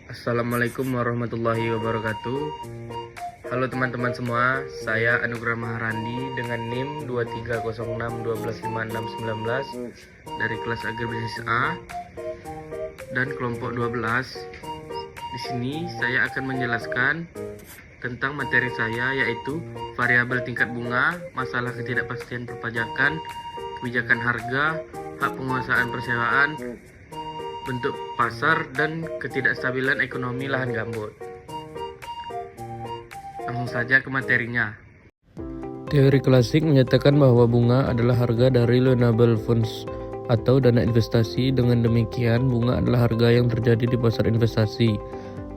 Assalamualaikum warahmatullahi wabarakatuh. Halo teman-teman semua, saya Anugrah Maharandi dengan NIM 2306125619 dari kelas Agribisnis A dan kelompok 12. Di sini saya akan menjelaskan tentang materi saya, yaitu variabel tingkat bunga, masalah ketidakpastian perpajakan, kebijakan harga, hak penguasaan persewaan, bentuk pasar, dan ketidakstabilan ekonomi lahan gambut. Langsung saja ke materinya. Teori klasik menyatakan bahwa bunga adalah harga dari loanable funds atau dana investasi. Dengan demikian, bunga adalah harga yang terjadi di pasar investasi.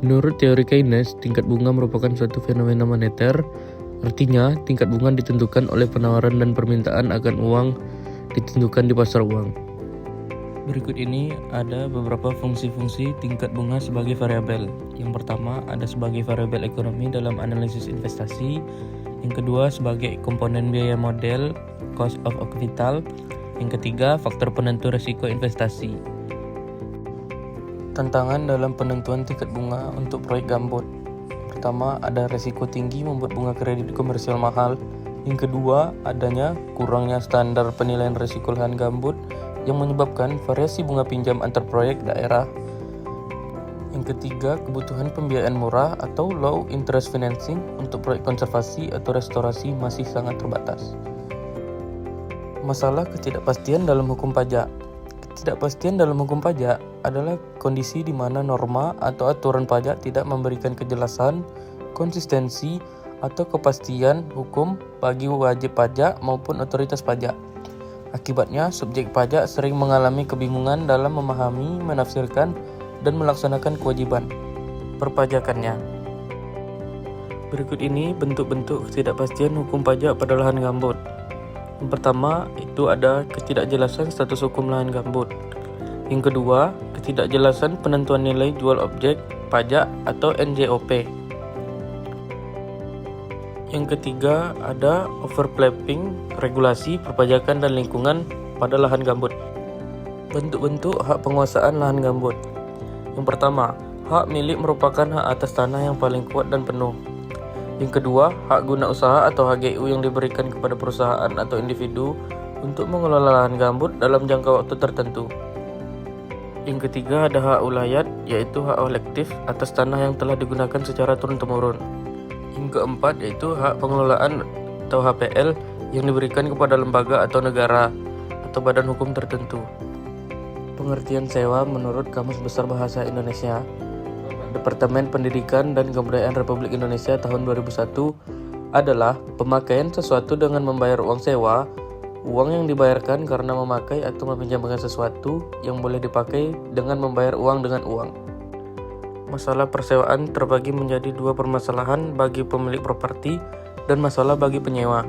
Menurut teori Keynes, tingkat bunga merupakan suatu fenomena moneter. Artinya, tingkat bunga ditentukan oleh penawaran dan permintaan akan uang ditentukan di pasar uang. Berikut ini ada beberapa fungsi-fungsi tingkat bunga sebagai variabel. Yang pertama, ada sebagai variabel ekonomi dalam analisis investasi. Yang kedua, sebagai komponen biaya model, cost of capital. Yang ketiga, faktor penentu risiko investasi. Tantangan dalam penentuan tingkat bunga untuk proyek gambut. Pertama, ada risiko tinggi membuat bunga kredit komersial mahal. Yang kedua, adanya kurangnya standar penilaian risiko lahan gambut yang menyebabkan variasi bunga pinjam antar proyek daerah. Yang ketiga, kebutuhan pembiayaan murah atau low interest financing untuk proyek konservasi atau restorasi masih sangat terbatas. Masalah ketidakpastian dalam hukum pajak. Ketidakpastian dalam hukum pajak adalah kondisi di mana norma atau aturan pajak tidak memberikan kejelasan, konsistensi, atau kepastian hukum bagi wajib pajak maupun otoritas pajak. Akibatnya, subjek pajak sering mengalami kebingungan dalam memahami, menafsirkan, dan melaksanakan kewajiban perpajakannya. Berikut ini bentuk-bentuk ketidakpastian hukum pajak pada lahan gambut. Yang pertama, itu ada ketidakjelasan status hukum lahan gambut. Yang kedua, ketidakjelasan penentuan nilai jual objek pajak atau NJOP. Yang ketiga, ada overlapping regulasi perpajakan dan lingkungan pada lahan gambut. Bentuk-bentuk hak penguasaan lahan gambut. Yang pertama, hak milik merupakan hak atas tanah yang paling kuat dan penuh. Yang kedua, hak guna usaha atau HGU yang diberikan kepada perusahaan atau individu untuk mengelola lahan gambut dalam jangka waktu tertentu. Yang ketiga, ada hak ulayat, yaitu hak kolektif atas tanah yang telah digunakan secara turun-temurun. Yang keempat, yaitu hak pengelolaan atau HPL yang diberikan kepada lembaga atau negara atau badan hukum tertentu. Pengertian sewa menurut Kamus Besar Bahasa Indonesia, Departemen Pendidikan dan Kebudayaan Republik Indonesia tahun 2001 adalah pemakaian sesuatu dengan membayar uang sewa, uang yang dibayarkan karena memakai atau meminjamkan sesuatu yang boleh dipakai dengan membayar uang dengan uang. Masalah persewaan terbagi menjadi dua permasalahan bagi pemilik properti dan masalah bagi penyewa.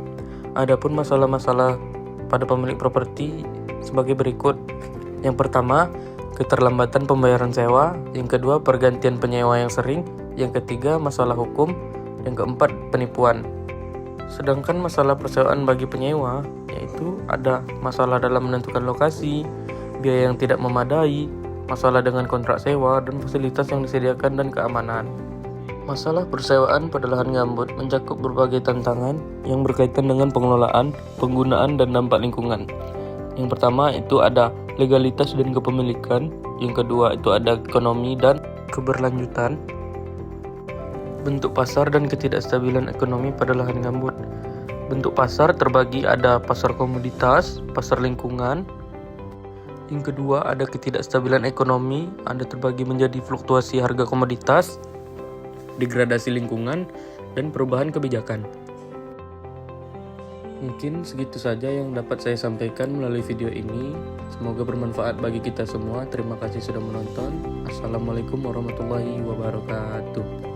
Adapun masalah-masalah pada pemilik properti sebagai berikut. Yang pertama, keterlambatan pembayaran sewa. Yang kedua, pergantian penyewa yang sering. Yang ketiga, masalah hukum. Yang keempat, penipuan. Sedangkan masalah persewaan bagi penyewa, yaitu ada masalah dalam menentukan lokasi, biaya yang tidak memadai, masalah dengan kontrak sewa, dan fasilitas yang disediakan dan keamanan. Masalah persewaan pada lahan gambut mencakup berbagai tantangan yang berkaitan dengan pengelolaan, penggunaan, dan dampak lingkungan. Yang pertama itu ada legalitas dan kepemilikan. Yang kedua itu ada ekonomi dan keberlanjutan. Bentuk pasar dan ketidakstabilan ekonomi pada lahan gambut. Bentuk pasar terbagi ada pasar komoditas, pasar lingkungan. Yang kedua, ada ketidakstabilan ekonomi, ada terbagi menjadi fluktuasi harga komoditas, degradasi lingkungan, dan perubahan kebijakan. Mungkin segitu saja yang dapat saya sampaikan melalui video ini. Semoga bermanfaat bagi kita semua. Terima kasih sudah menonton. Assalamualaikum warahmatullahi wabarakatuh.